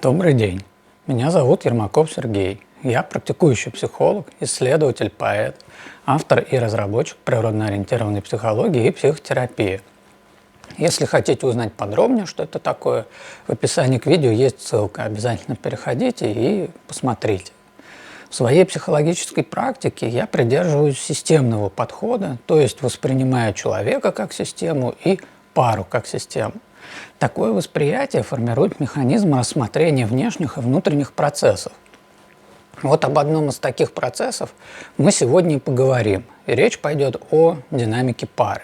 Добрый день. Меня зовут Ермаков Сергей. Я практикующий психолог, исследователь, поэт, автор и разработчик природно-ориентированной психологии и психотерапии. Если хотите узнать подробнее, что это такое, в описании к видео есть ссылка. Обязательно переходите и посмотрите. В своей психологической практике я придерживаюсь системного подхода, то есть воспринимаю человека как систему и пару как систему. Такое восприятие формирует механизм рассмотрения внешних и внутренних процессов. Вот об одном из таких процессов мы сегодня и поговорим. И речь пойдет о динамике пары.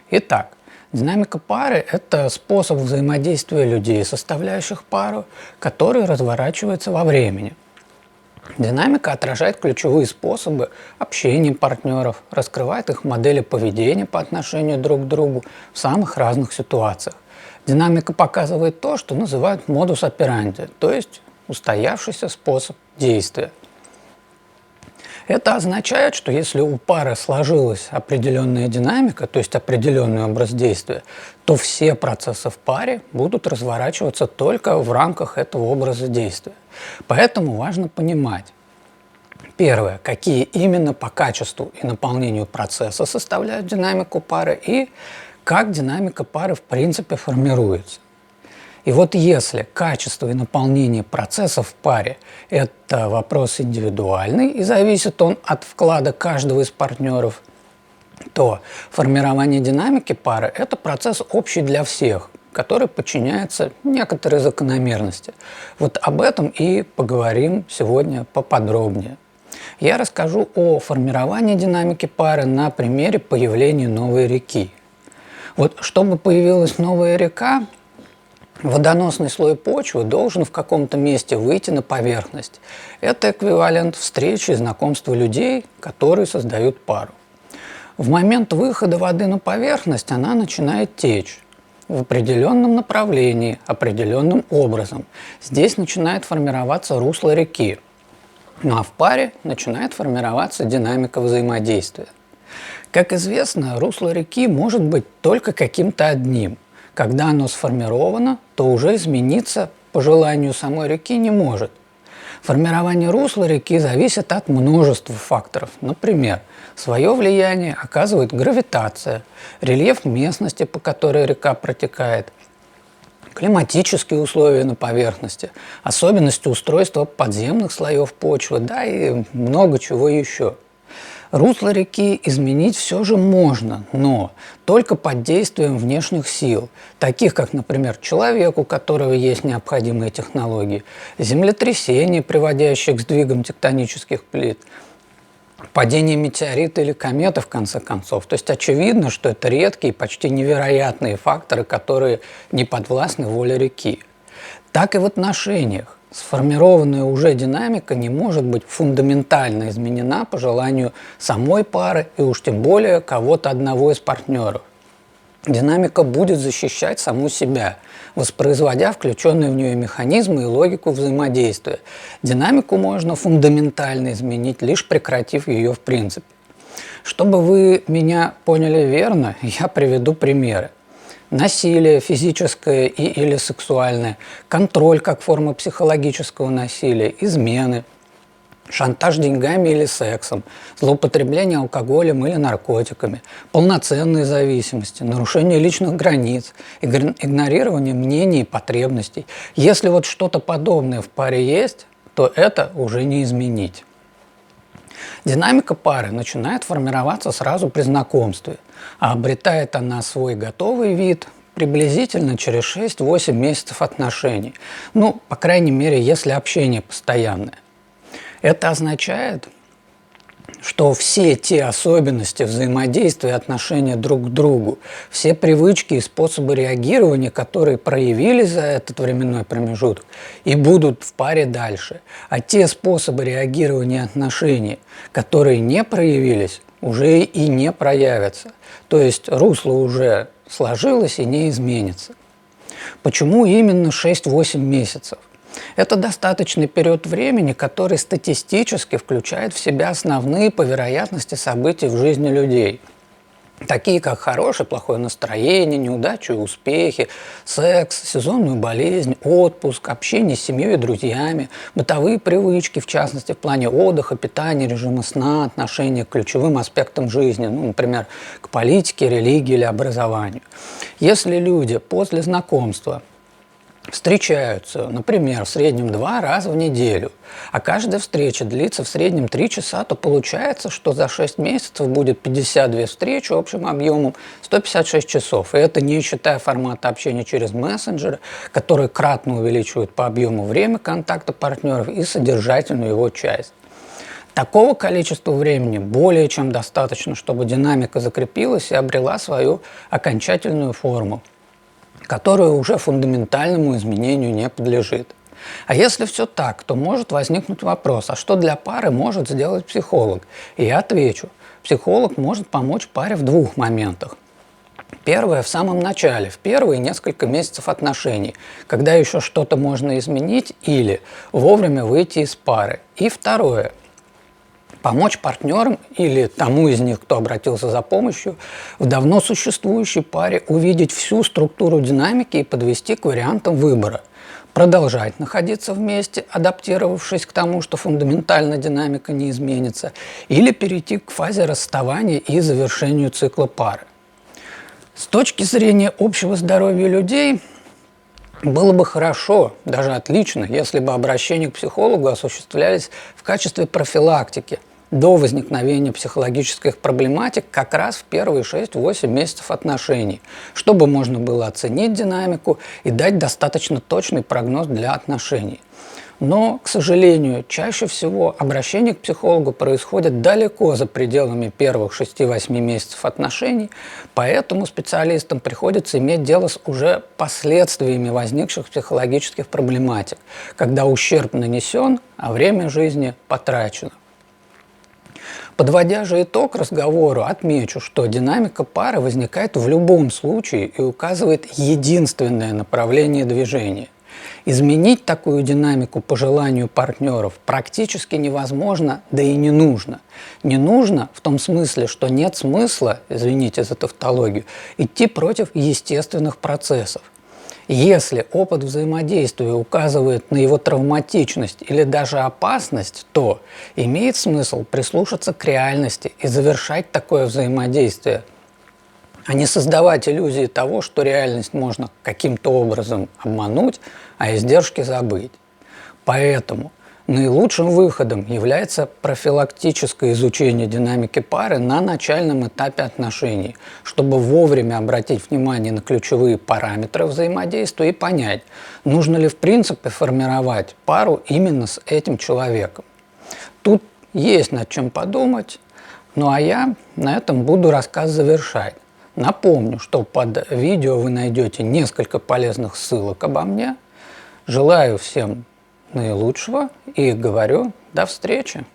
Итак, динамика пары – это способ взаимодействия людей, составляющих пару, который разворачивается во времени. Динамика отражает ключевые способы общения партнеров, раскрывает их модели поведения по отношению друг к другу в самых разных ситуациях. Динамика показывает то, что называют модус операнди, то есть устоявшийся способ действия. Это означает, что если у пары сложилась определенная динамика, то есть определенный образ действия, то все процессы в паре будут разворачиваться только в рамках этого образа действия. Поэтому важно понимать, первое, какие именно по качеству и наполнению процесса составляют динамику пары и как динамика пары в принципе формируется. И вот если качество и наполнение процессов в паре – это вопрос индивидуальный и зависит он от вклада каждого из партнеров, то формирование динамики пары – это процесс общий для всех, который подчиняется некоторой закономерности. Вот об этом и поговорим сегодня поподробнее. Я расскажу о формировании динамики пары на примере появления новой реки. Вот чтобы появилась новая река, водоносный слой почвы должен в каком-то месте выйти на поверхность. Это эквивалент встречи и знакомства людей, которые создают пару. В момент выхода воды на поверхность она начинает течь в определенном направлении, определенным образом. Здесь начинает формироваться русло реки. Ну а в паре начинает формироваться динамика взаимодействия. Как известно, русло реки может быть только каким-то одним. Когда оно сформировано, то уже измениться по желанию самой реки не может. Формирование русла реки зависит от множества факторов. Например, свое влияние оказывает гравитация, рельеф местности, по которой река протекает, климатические условия на поверхности, особенности устройства подземных слоев почвы, да и много чего еще. Русло реки изменить все же можно, но только под действием внешних сил, таких как, например, человек, у которого есть необходимые технологии, землетрясения, приводящие к сдвигам тектонических плит, падение метеорита или кометы, в конце концов. То есть очевидно, что это редкие, почти невероятные факторы, которые не подвластны воле реки. Так и в отношениях. Сформированная уже динамика не может быть фундаментально изменена по желанию самой пары и уж тем более кого-то одного из партнеров. Динамика будет защищать саму себя, воспроизводя включенные в нее механизмы и логику взаимодействия. Динамику можно фундаментально изменить, лишь прекратив ее в принципе. Чтобы вы меня поняли верно, я приведу примеры. Насилие физическое или сексуальное, контроль как форма психологического насилия, измены, шантаж деньгами или сексом, злоупотребление алкоголем или наркотиками, полноценные зависимости, нарушение личных границ, игнорирование мнений и потребностей. Если вот что-то подобное в паре есть, то это уже не изменить. Динамика пары начинает формироваться сразу при знакомстве, а обретает она свой готовый вид приблизительно через 6-8 месяцев отношений. Ну, по крайней мере, если общение постоянное. Это означает, что все те особенности взаимодействия и отношения друг к другу, все привычки и способы реагирования, которые проявились за этот временной промежуток и будут в паре дальше, а те способы реагирования и отношений, которые не проявились, уже и не проявятся. То есть русло уже сложилось и не изменится. Почему именно 6-8 месяцев? Это достаточный период времени, который статистически включает в себя основные по вероятности события в жизни людей. такие как хорошее, плохое настроение, неудачи, успехи, секс, сезонную болезнь, отпуск, общение с семьей и друзьями, бытовые привычки, в частности, в плане отдыха, питания, режима сна, отношения к ключевым аспектам жизни, ну, например, к политике, религии или образованию. Если люди после знакомства встречаются, например, в среднем 2 раза в неделю, а каждая встреча длится в среднем 3 часа, то получается, что за 6 месяцев будет 52 встречи общим объемом 156 часов. И это не считая формата общения через мессенджеры, которые кратно увеличивают по объему время контакта партнеров и содержательную его часть. Такого количества времени более чем достаточно, чтобы динамика закрепилась и обрела свою окончательную форму, которая уже фундаментальному изменению не подлежит. А если все так, то может возникнуть вопрос, а что для пары может сделать психолог? И я отвечу, психолог может помочь паре в 2 моментах. Первое – в самом начале, в первые несколько месяцев отношений, когда еще что-то можно изменить или вовремя выйти из пары. И второе – помочь партнерам или тому из них, кто обратился за помощью, в давно существующей паре увидеть всю структуру динамики и подвести к вариантам выбора. Продолжать находиться вместе, адаптировавшись к тому, что фундаментально динамика не изменится, или перейти к фазе расставания и завершению цикла пары. С точки зрения общего здоровья людей, было бы хорошо, даже отлично, если бы обращения к психологу осуществлялись в качестве профилактики до возникновения психологических проблематик как раз в первые 6-8 месяцев отношений, чтобы можно было оценить динамику и дать достаточно точный прогноз для отношений. Но, к сожалению, чаще всего обращение к психологу происходит далеко за пределами первых 6-8 месяцев отношений, поэтому специалистам приходится иметь дело с уже последствиями возникших психологических проблематик, когда ущерб нанесен, а время жизни потрачено. Подводя же итог разговору, отмечу, что динамика пары возникает в любом случае и указывает единственное направление движения. Изменить такую динамику по желанию партнеров практически невозможно, да и не нужно. Не нужно в том смысле, что нет смысла, извините за тавтологию, идти против естественных процессов. Если опыт взаимодействия указывает на его травматичность или даже опасность, то имеет смысл прислушаться к реальности и завершать такое взаимодействие, а не создавать иллюзии того, что реальность можно каким-то образом обмануть, а издержки забыть. Поэтому наилучшим выходом является профилактическое изучение динамики пары на начальном этапе отношений, чтобы вовремя обратить внимание на ключевые параметры взаимодействия и понять, нужно ли в принципе формировать пару именно с этим человеком. Тут есть над чем подумать, ну а я на этом буду рассказ завершать. Напомню, что под видео вы найдете несколько полезных ссылок обо мне. Желаю всем наилучшего и говорю до встречи!